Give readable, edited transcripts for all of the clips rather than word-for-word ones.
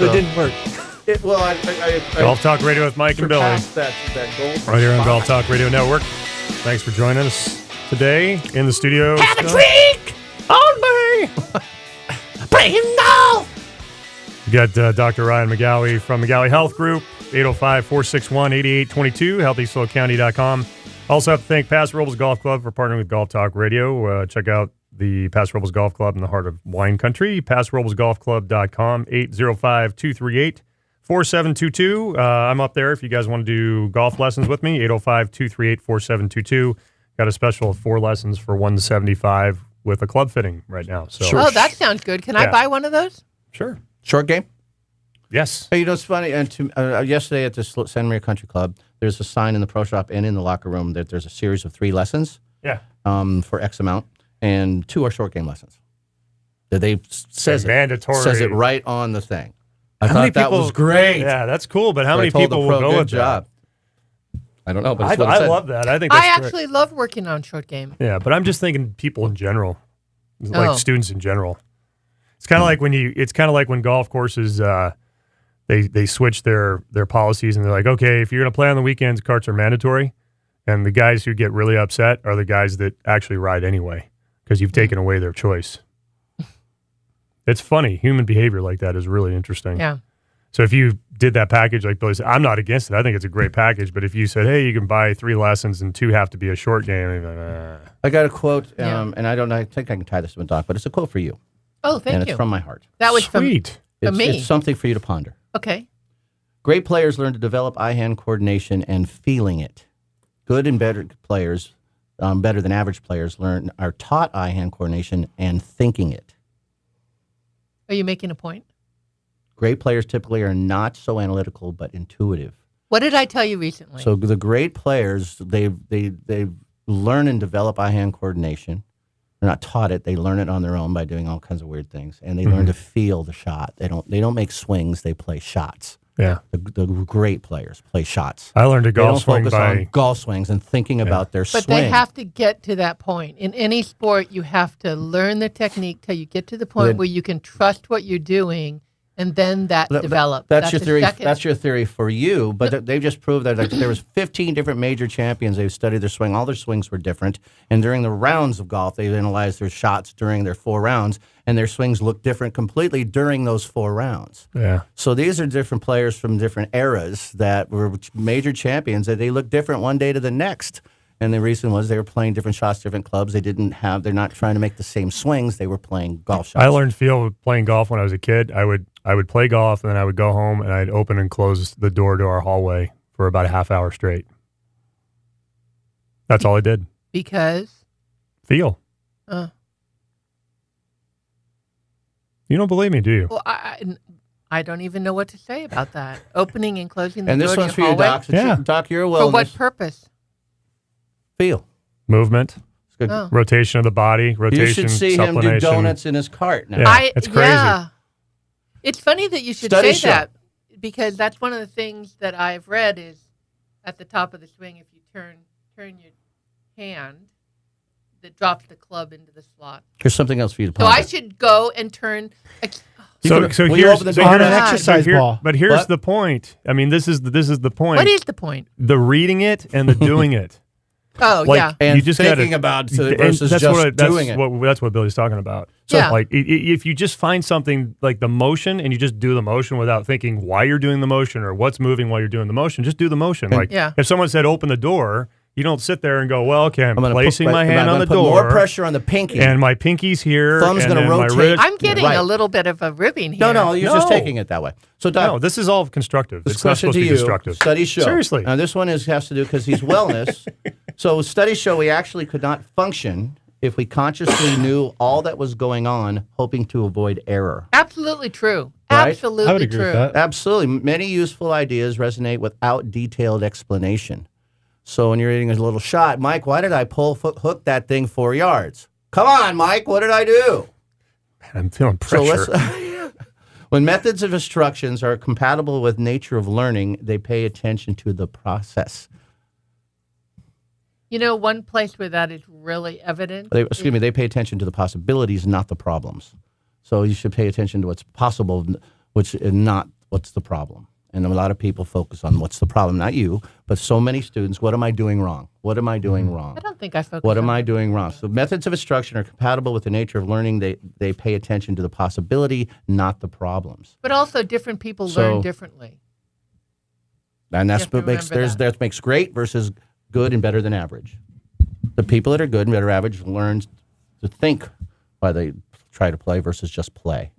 So it didn't work. Golf Talk Radio with Mike and Billy. That goal Right here on Golf Talk Radio Network. Thanks for joining us today in the studio. Have a drink on me. Playing golf. We got Dr. Ryan McGowie from McGowie Health Group, 805-461-8822, healthyslocounty.com. Also have to thank Paso Robles Golf Club for partnering with Golf Talk Radio. Check out the Paso Robles Golf Club in the heart of wine country, PasoRoblesGolfClub.com, 805-238-4722. I'm up there if you guys want to do golf lessons with me, 805-238-4722. Got a special of 4 lessons for $175 with a club fitting right now. So, Oh, that sounds good. Can I buy one of those? Sure. Short game? Yes. Hey, you know, it's funny. And yesterday at the Santa Maria Country Club, there's a sign in the pro shop and in the locker room that there's a series of 3 lessons for X amount, and 2 are short game lessons. They says mandatory. Says it right on the thing. I How many thought that people- was great. Yeah, that's cool, but how So many I told people the will pro, go good with job. I don't know, but that? I love that. I think that's I great. actually love working on short game. Yeah, but I'm just thinking people in general, like Oh. students in general. It's kind of like when golf courses they switch their policies and they're like, okay, if you're going to play on the weekends, carts are mandatory, and the guys who get really upset are the guys that actually ride anyway because you've taken away their choice. It's funny. Human behavior like that is really interesting. Yeah. So if you did that package like Billy said, I'm not against it. I think it's a great package. But if you said, hey, you can buy 3 lessons and 2 have to be a short game, I'd be like, I got a quote, Yeah. and I think I can tie this to a doc, but it's a quote for you. Oh, thank and you. it's from my heart. That was sweet. from me. It's something for you to ponder. Okay. Great players learn to develop eye-hand coordination and feeling it. Good and better players, better than average players, are taught eye-hand coordination and thinking it. Are you making a point? Great players typically are not so analytical, but intuitive. What did I tell you recently? So the great players, they learn and develop eye-hand coordination. They're not taught it; they learn it on their own by doing all kinds of weird things, and they learn to feel the shot. They don't make swings; they play shots. Yeah. The great players play shots. I learned a They don't golf swing focus by on golf swings and thinking about their but swing. they have to get to that point. In any sport, you have to learn the technique till you get to the point where you can trust what you're doing, and then that develops. That's your the theory. second- That's your theory for you. But they've just proved that there was 15 different major champions. They've studied their swing. All their swings were different. And during the rounds of golf, they analyzed their shots during their 4 rounds, and their swings looked different completely during those 4 rounds. Yeah. So these are different players from different eras that were major champions, that they look different one day to the next. And the reason was they were playing different shots, different clubs. They're not trying to make the same swings. They were playing golf shots. I learned feel playing golf when I was a kid. I would play golf and then I would go home and I'd open and close the door to our hallway for about a half hour straight. That's all I did. Because Feel. You don't believe me, do you? well, I don't even know what to say about that. Opening and closing the And door this to one's for your you, hallway? Doc. Yeah. Doc, you're a For what wellness. purpose? Feel. Movement, It's good. Oh. rotation of the body, rotation, You should see him do supplination. donuts in his cart now. Yeah. it's crazy. Yeah. It's funny that you should Study say show. that because that's one of the things that I've read is at the top of the swing, if you turn your hand, that drops the club into the slot. Here's something else for you to So ponder. I should go and turn. So Will you here's open the so door? here's- On an exercise ball. But here's What? the point. I mean, this is the point. What is the point? the reading it and the doing it? Oh, Like, yeah. and you just thinking gotta, about it and versus that's just what doing it. That's what Billy's talking about. So- Yeah. like if you just find something like the motion and you just do the motion without thinking why you're doing the motion or what's moving while you're doing the motion, just do the motion. Like Yeah. if someone said open the door, you don't sit there and go, well, okay, I'm gonna placing put, my hand I'm on the gonna put door, more pressure on the pinky. and my pinky's here, Thumb's and gonna then my rotate. wrist- I'm getting Right. a little bit of a ribbing here. no, you're just No. taking it that way. So, Doc, No, this is all constructive. this It's not question supposed to to be you. destructive. Studies show. Seriously. Now, this one has to do because he's wellness. So, studies show we actually could not function if we consciously knew all that was going on, hoping to avoid error. Absolutely true. Right? Absolutely I would agree true. with that. Absolutely. Many useful ideas resonate without detailed explanation. So when you're hitting a little shot, Mike, why did I hook that thing 4 yards? Come on, Mike, what did I do? Man, I'm feeling So pressure. when methods of instructions are compatible with nature of learning, they pay attention to the process. You know, one place where that is really evident. They pay attention to the possibilities, not the problems. So you should pay attention to what's possible which is not what's the problem. And a lot of people focus on what's the problem, not you, but so many students, what am I doing wrong? What am I doing wrong? I don't think I focus What am on I that. doing wrong? So methods of instruction are compatible with the nature of learning. They pay attention to the possibility, not the problems. But also, different people So- learn differently. And that's You have to what makes remember that makes great versus good and better than average. The people that are good and better average learn to think while they try to play versus just play.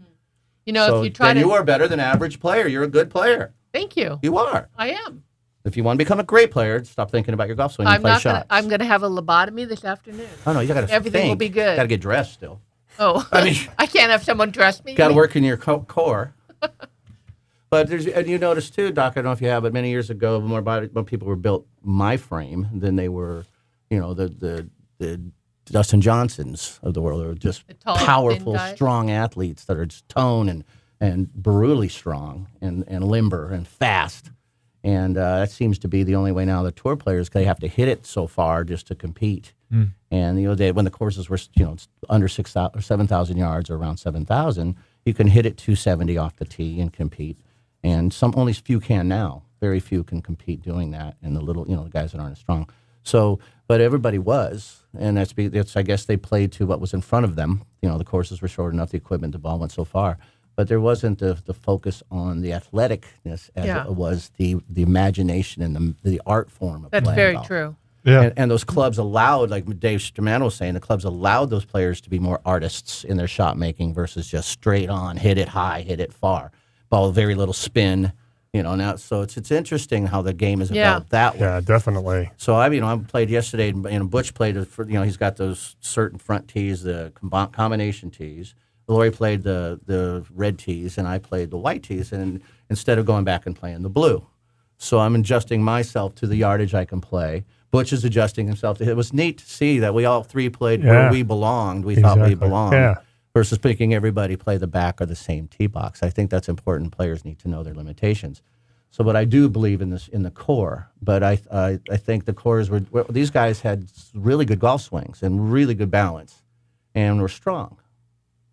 You know, So if you try then to. you are better than average player. You're a good player. Thank you. You are. I am. If you want to become a great player, stop thinking about your golf swing and I'm play not gonna. shots. I'm gonna have a lobotomy this afternoon. Oh no, you got to Everything will be good. Got to get dressed still. Oh, I mean- I can't have someone dress me. Got to work in your core. But and you notice too, Doc. I don't know if you have, but many years ago, more people were built my frame than they were, the Dustin Johnsons of the world. They were just The tall, thin powerful, guys? strong athletes that are just tone and brutally strong and limber and fast. And that seems to be the only way now. The tour players, they have to hit it so far just to compete. And when the courses were under 6,000 or 7,000 yards or around 7,000, you can hit it 270 off the tee and compete. And only few can now. Very few can compete doing that. And the guys that aren't as strong. So, but everybody was, and that's I guess they played to what was in front of them. The courses were short enough, the equipment, the ball went so far. But there wasn't the focus on the athleticness as Yeah. it was the imagination and the art form of That's playing very golf. true. Yeah. And those clubs allowed, like Dave Strumano was saying, the clubs allowed those players to be more artists in their shot making versus just straight on, hit it high, hit it far, ball very little spin. Now so it's interesting how the game is developed that way. Yeah, definitely. So I played yesterday, and Butch played for he's got those certain front tees, the combination tees. Lori played the red tees, and I played the white tees, and instead of going back and playing the blue. So I'm adjusting myself to the yardage I can play. Butch is adjusting himself to it. It was neat to see that we all three played where we belonged. We thought we Exactly. belonged. Yeah. Versus picking everybody play the back or the same tee box. I think that's important. Players need to know their limitations. So, but I do believe in the core. But I think the cores these guys had really good golf swings and really good balance, and were strong.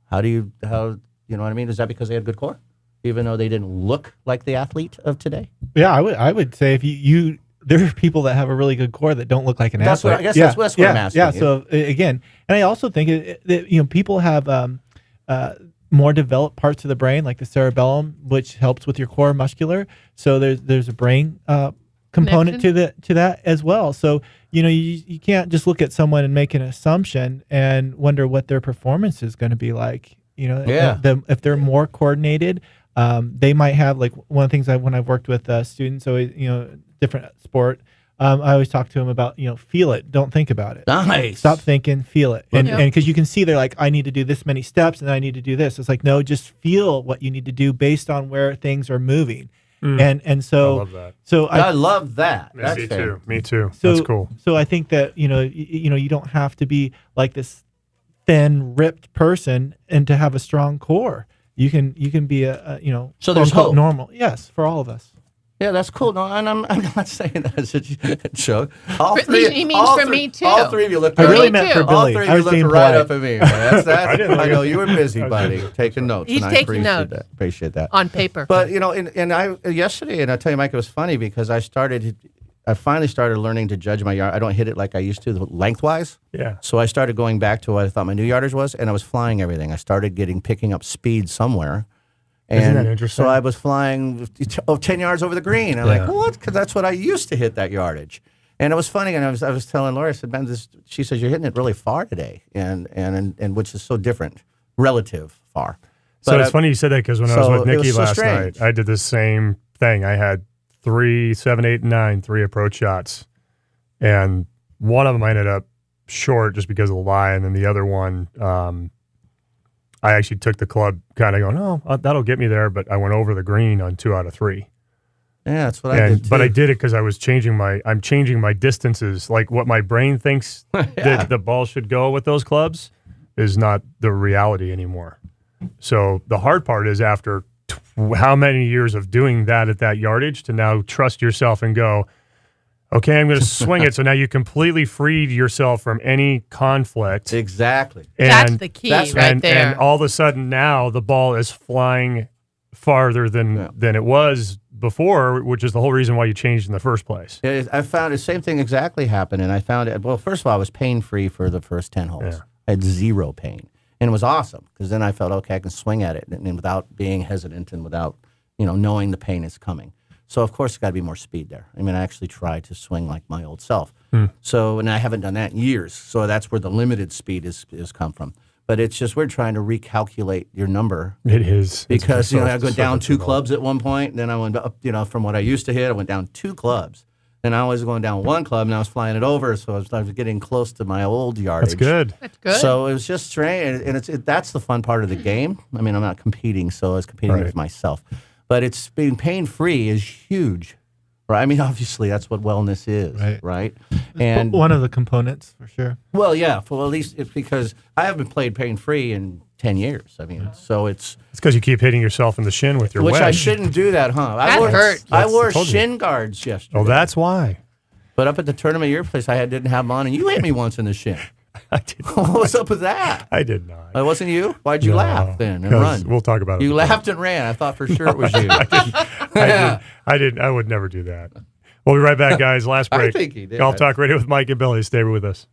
How you know what I mean? Is that because they had good core, even though they didn't look like the athlete of today? Yeah, I would say if you there are people that have a really good core that don't look like an That's athlete. what I guess that's what I'm asking. Yeah. So again, and I also think that people have more developed parts of the brain, like the cerebellum, which helps with your core muscular. So there's a brain component to that as well. So you can't just look at someone and make an assumption and wonder what their performance is going to be like. If they're more coordinated, they might have, like, one of the things when I've worked with students, so different sport, I always talk to them about feel it, don't think about it. Nice. Stop thinking, feel it, and Yeah. because you can see they're like, I need to do this many steps and I need to do this. It's like, no, just feel what you need to do based on where things are moving, and so I love that. So I love that. Me That's fair. too. Me too. so, That's cool. So I think that you don't have to be like this thin, ripped person and to have a strong core. You can be a So there's quote, unquote, hope. normal. Yes, for all of us. Yeah, that's cool. No, and I'm not saying that as a joke. He means for me, too. All three of you looked I right really Me meant too. for All Billy. three of I you was looked being right polite. up at me. That's I didn't look I know at- you were busy, buddy, taking notes. He's and I taking appreciate notes. that. Appreciate that. On paper. But and I yesterday, and I tell you, Mike, it was funny because I finally started learning to judge my yard. I don't hit it like I used to lengthwise. Yeah. So I started going back to what I thought my new yardage was, and I was flying everything. I started picking up speed somewhere. And Isn't that interesting? So I was flying 10 yards over the green. I'm like, Yeah. what? Because that's what I used to hit that yardage. And it was funny. And I was telling Laura, I said, man, she says, you're hitting it really far today. And which is so different, relative far. So But it's funny you said that because when I was so with it Nikki was so last strange. night, I did the same thing. I had 3, 7, 8, and 9, 3 approach shots. And one of them I ended up short just because of the lie. And then the other one, I actually took the club kind of going, oh, that'll get me there. But I went over the green on 2 out of 3. Yeah, that's what I did too. But I did it because I was changing my distances. Like what my brain thinks that the ball should go with those clubs is not the reality anymore. So the hard part is after how many years of doing that at that yardage to now trust yourself and go, okay, I'm going to swing it. So now you completely freed yourself from any conflict. Exactly. That's And the key that's- right and, there. and all of a sudden now the ball is flying farther than it was before, which is the whole reason why you changed in the first place. I found the same thing exactly happened, and I found it. Well, first of all, I was pain free for the first 10 holes. Yeah. I had zero pain, and it was awesome because then I felt okay. I can swing at it, and without being hesitant and without knowing the pain is coming. So of course, got to be more speed there. I mean, I actually tried to swing like my old self. So, and I haven't done that in years. So that's where the limited speed is come from. But it's just we're trying to recalculate your number. It is. Because I go so down 2 difficult. clubs at one point, then I went up, from what I used to hit, I went down 2 clubs. Then I was going down 1 club, and I was flying it over, so I was getting close to my old yardage. That's good. That's good. So it was just strange, and that's the fun part of the game. I mean, I'm not competing, so I was competing Right. with myself. But it's being pain-free is huge, right? I mean, obviously, that's what wellness is, right? And one of the components for sure. well, yeah, well, at least it's because I haven't played pain-free in 10 years. I mean, so it's It's because you keep hitting yourself in the shin with your which wedge. I shouldn't do that, huh? That hurts. I wore I told you. shin guards yesterday. Oh, that's why. But up at the tournament at your place, I didn't have them on, and you hit me once in the shin. I did. What's up with that? I did not. It wasn't you? Why'd you No, laugh then and 'cause run? We'll talk about it. You later. laughed and ran. I thought for sure it was you. I didn't. I would never do that. We'll be right back, guys. Last I break. think he did. Golf Talk Radio with Mike and Billy. Stay with us.